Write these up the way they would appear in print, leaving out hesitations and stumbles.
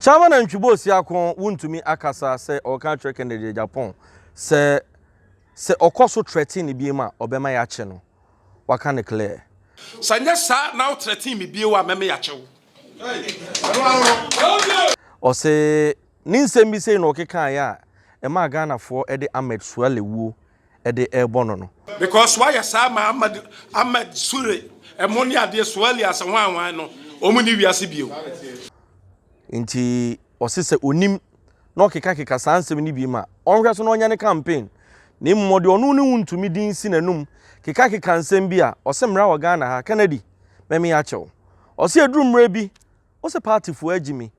Chairman and Chubosi akon Wontumi akasa se oka trek in the Agyapong se okoso threaten bi ma obema ya che no waka ne clear Sanya sa now threaten me bi wa meme ya che wo o se ninsem bi se no okeka ya e ma Ghana fo e de Amed Suale wuo e de ebo no because why ya sa ma Amed Sure e moni ade Suale asa wan no omuni wiase bio nti o se onim no okeka sansem ni bi ma onhwe so no nya ne campaign ni mmode onu ne Wontumi din si nanum keka nsem bi a o se mra wa Ghana ha Kennedy meme ya chew o se eduru mra bi o se party fo agimi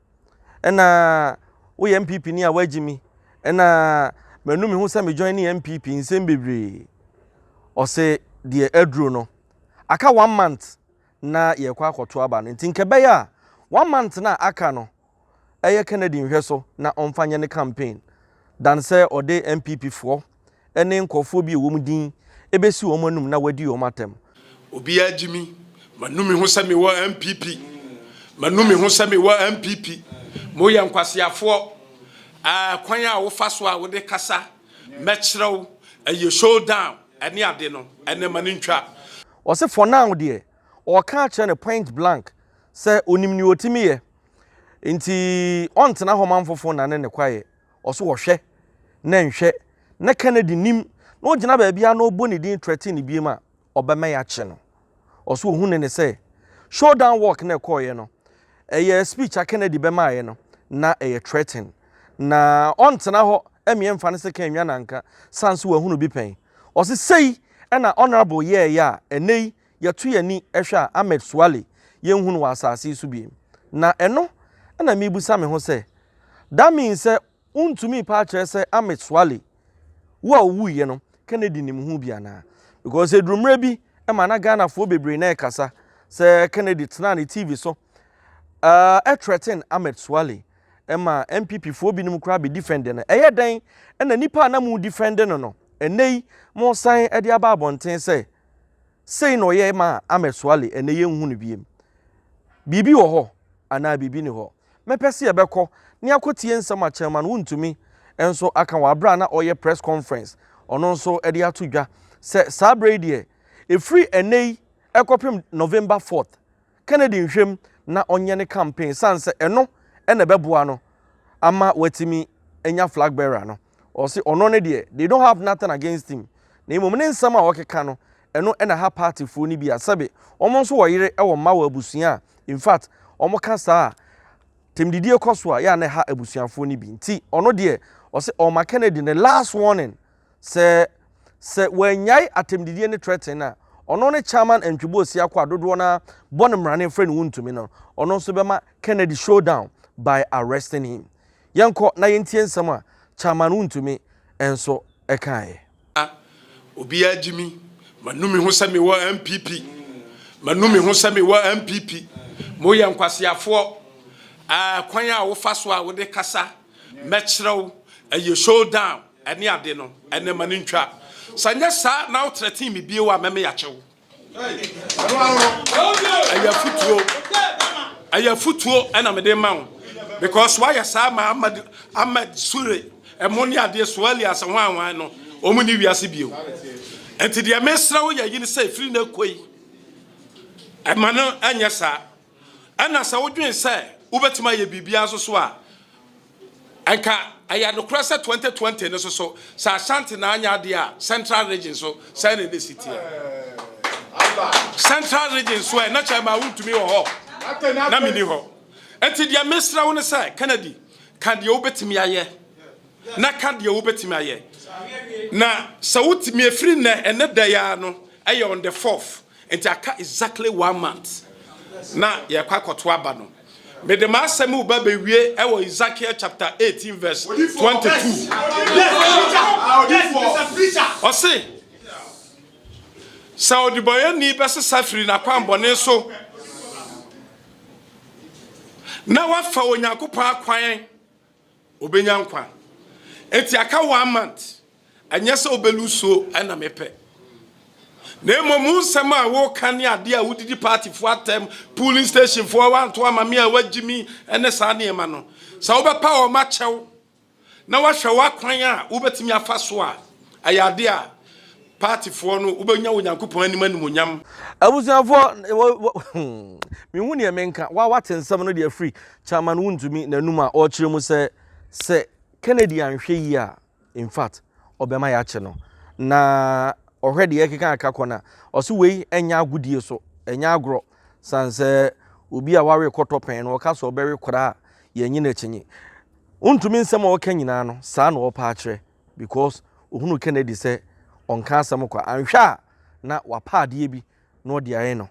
ena wo MPP ni a wagimi ena manum hu se me join ni MPP nsem bebre o se de eduru no aka 1 month na ye kwa akoto aba no nti nkebe ya 1 month na aka no eye Kennedy nhweso na omfanye ne campaign dan se ode MPP fo ene nkofo bi wo mudin ebesi wo manum na wadi wo matem obi agimi manum hu se me wo MPP manum hu se me wo MPP mo ye nkwasiafo kwan a wo fa so a wo de kasa mechrew eye showdown ene ade no ene manintwa o se for now de o ka che ne point blank se onim ni otimi ye nti ontena ho manfofo na ne kwaye o so wo hwe na nhwe na Kennedy nim no gina ba bia no boni din threaten bi ma obema ya che no o so hu ne se showdown walk na koye no eye speech a Kennedy be ma ye no na eye threaten na ontena ho emie mfa ne se kan nwa nanka sanso wa hunu bi pen o se sei na honorable ye ya enei yetu yani ehwa Amed Suale ye hunu wa asase su bi na eno na mi busa me ho se that means say Wontumi pa kire se Amed Suale wo wu ye no Kennedy nim hu bia na because edrumre bi e ma na Ghana fo bebre na ekasa se Kennedy tena na TV so e threaten Amed Suale e ma MPP fo bi nim kra be defend na eye den e na nipa na mu defend no enei mo san e de aba abonten se sei no ye ma Amed Suale ene ye hu no biem bibi wo ho ana bibi ni ho mepese ye beko ni akotie nsem a chairman Wontumi enso aka wa bra na oye press conference ono nso e de atodwa se sabre die e free enei ekopim November 4th Kennedy nhwem na onye ne campaign sanse eno ene beboa no ama watimi enya flag bearer no o se ono ne de they don't have nothing against him na imom ne nsem a okeka no eno ena ha party fo ni bia sabe omo nso wo yire e wo ma wa abusua in fact omo ka saa temdidie koso a ya na ha abusuafo ni bi nti ono de o se o ma Kennedy the last warning se wanyai atemdidie ne threaten na ono ne chairman and Chubosi akwa dodo na bonmrane friend Wontumi no ono nso be ma Kennedy showdown by arresting him yanko na yentie nsem a chairman Wontumi enso ekae obi agimi manum hu se me wo MPP manum hu se me wo MPP mo ye nkwasiafo kwan a wo fa so a wo de kasa mechrew eye showdown ene ade no ene manintwa sanya sa now threaten me bi wa meme ya chewo aya futuo ena me de ma because why ya sa ma Amed Sure e moni ade Suale asa wan no omuni wiase bio enti de mesrew ya yini say free na koi e mano anya sa ana sa wodwen say ubetima ye bibia so a anka aya no cross 2020 no so sa Ashanti na anya de a central region so say na the city central region so na chama Wontumi wo ho na mini ho enti dia mesra wo ne say Kennedy kan de ubetimi aye na kan de ubetimi aye na sa wutimi afiri na ene da ya no aye on the 4th enti aka exactly 1 month na ye kwa koto aba no me de masem u ba bewie e wo Ezekiel chapter 18 verse 22 o se Saudi boy ni bese safiri na kwambone so na wafa onyankopon akwan obenya nkwa enti aka 1 month anyese obeluso ana mepe na emomu nsem a wo kan ade a wudidi party fo atem polling station fo wan to amame a wagimi ene sa ne ma no Sa obepa o ma chew. Na wahwe wakwan a wobetimi afa so a ayade a party for no wobenya onyankopon anim animonyam. Abusuafo me hu ne menka wa watensam no de free chairman Wontumi nanum a o kire mu se Kennedy anhwe yi a in fact obema ya che no na ohwede ye keka akakona oso wei enya agudie so enya agro sanse obi a ware kotopen no ka so obere kora ye nyi na chenyi Wontumi nsem o ka nyina no saa na o pa akire because ohunu Kennedy se onka asem kwa anhwa na wapaade bi na odi aye no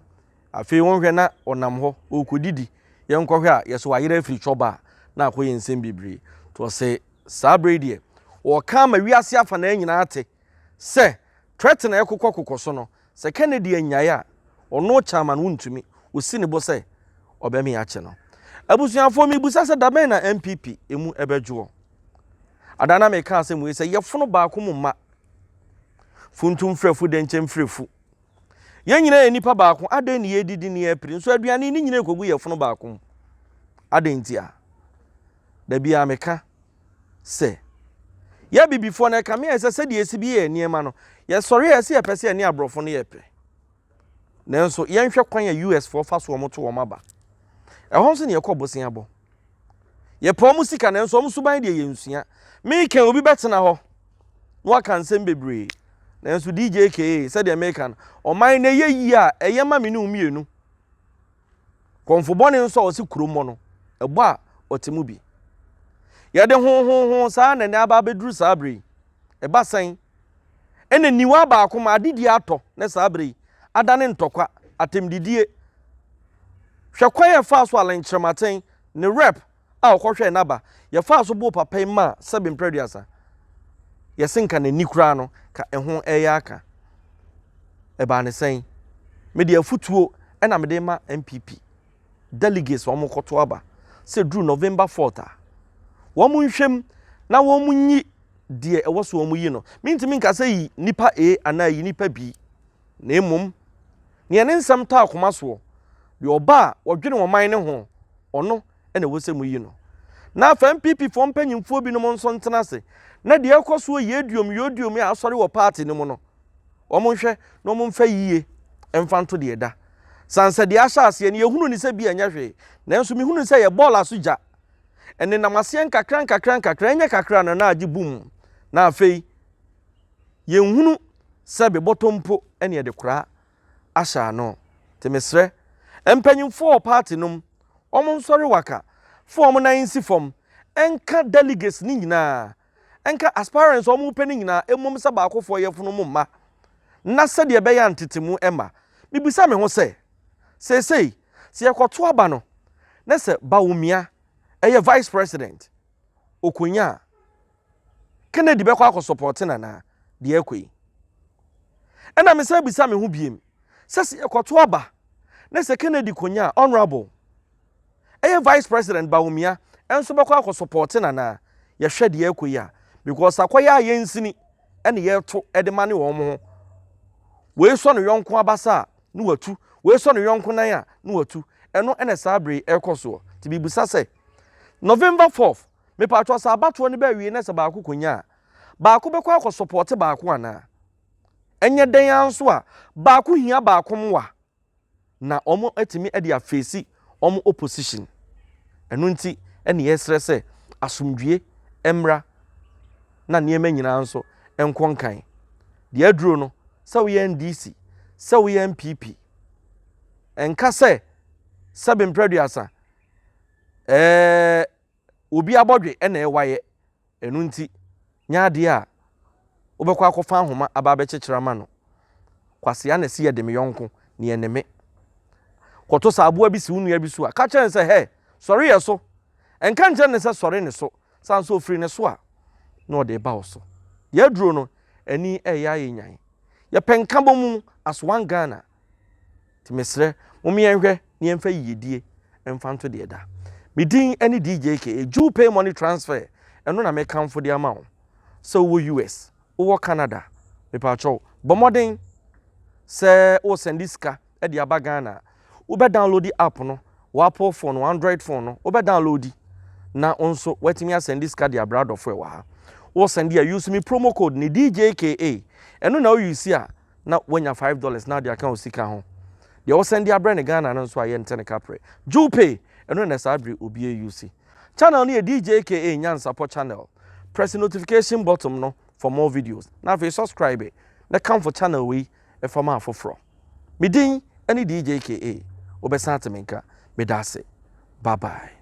afi wonhwe na onam ho okodidi ye nkwohwe a yeso wayere afiri choba na akoye nsem bibiri to se sabredi o ka ma wiase afa na nyina ate se threat na ekokọ so no se Kennedy anyaye a ono chairman Wontumi osi ne bo se obemi ya che no abusuafo mi busa se daben na MPP emu ebejuo adana me ka se mu se yefono ba ko mu ma funtum frefu denche frefu ye nyina enipa ba ko aden ne yedidi ne apri nso aduane ni nyina ekogu yefono ba ko aden ti a da bia me ka se ya bibifo na ka me ese de esi bi ye niema no ye sori ese ye pese ne abrofo no ye pe nanso ye nhwe kwan ya US for fa so omoto wo maba ehon se ne ye kobosen abo ye po mu sika nanso om suban de ye nsua me kan obi betena ho no kan sem bebre nanso Djka said the American o man na ye yi a eye ma me ne umienu konfo bone nso o se kromo no ebo a otemu bi ye de ho saa na ne aba beduru sabre e ba san ene niwa ba akoma adidi ato ne sabre adane ntokwa atemdidie hwekwa ye fa so alenkyerematen ne rep a okohwe na ba ye fa so bo papa ma sabin producer yesinka na nikura no ka eho eya aka e ba ne sen me de afutuo e na me de ma MPP delegates wo mokoto aba se dru November 4th wo mu nhwem na wo mu nyi de e wo so wo mu yi no mintimi nka se yi nipa A ana yi nipa B na emum ne ne nsam ta akoma so de oba wodwene wo man ne ho ono e na wo se mu yi no na fa MPP fo mpanyimfo bi no mo nso ntena se na de ekoso yediom ya asori wo party ni mu no omo nhwe no mo mfa yie emfanto de da sanse de ahyase ne yehunu ni se bi anya hwe nanso mi hunu se ye ball aso gya ene namase nkakra enya kakra na agi boom na afei ye hunu se be botompo ene de kura asha no temesre empanyimfo party num omo nsori waka form na insi form enka delegates ni nyina enka aspirants omo pe ni nyina emom se ba akofo yefunu mu ma na se de be ya ntitemu ema bibisa me ho se se yekoto aba no na se Bawumia eye vice president okunya Kennedy be kwa akọ support na de ekoi ena me se bisa me ho biem se yekoto aba na se Kennedy konya honorable eye vice president Bawumia enso be kwa akọ support na ye hwe de ekoi a because akoya yensini ene ye to edemane wo mo we so no yonko abasa no watu we so no yonko nan a no watu eno ene sabre ekoso ti bibusa se November 4th me patro sa abato ne ba wie ne se ba kokonya ba ko be kwa akọ support ba ko ana enye den anso a ba ko hia ba ko mwa na omo atimi e dia face omo opposition eno nti ene yesre se asomdwie emra na niema nyina anso enkonkan de aduro no se we NDC se we MPP enka se sabin producer obi abodwe ena ewaye enu nti nyaade a obekwa akofa ahoma aba be kyekyera ma no kwase ya na si ye de me yonko ne eneme koto sa abo abi si unu abi so a ka kyen se he sorry ye so enka nje ne se sorry ne so sanso ofiri ne so a no de ba oso ye duro no ani eya ye nyan ye penka bomu as one Ghana timesre mumi enhwe ne emfa yidie emfanto de da midin any Djka Jew pay money transfer eno na me kamfo de amount so wo US wo Canada me pacho bomodin se o sendiska e de aba Ghana wo be download the app no wo Apple phone Android phone no wo be download na onso wetimi asend this card ya brad of wa ha wo send ya use me promo code ni DJKA eno na o use a na wonya $5 na dia kan osika ho de wo send ya brand ne Ghana no so aye ntene kapre Jupay eno na sabre obi e use channel ni DJKA nyan support channel press the notification button no for more videos na fe subscribe na come for channel we e for ma foforo me din any DJKA obesante menka me dase bye bye.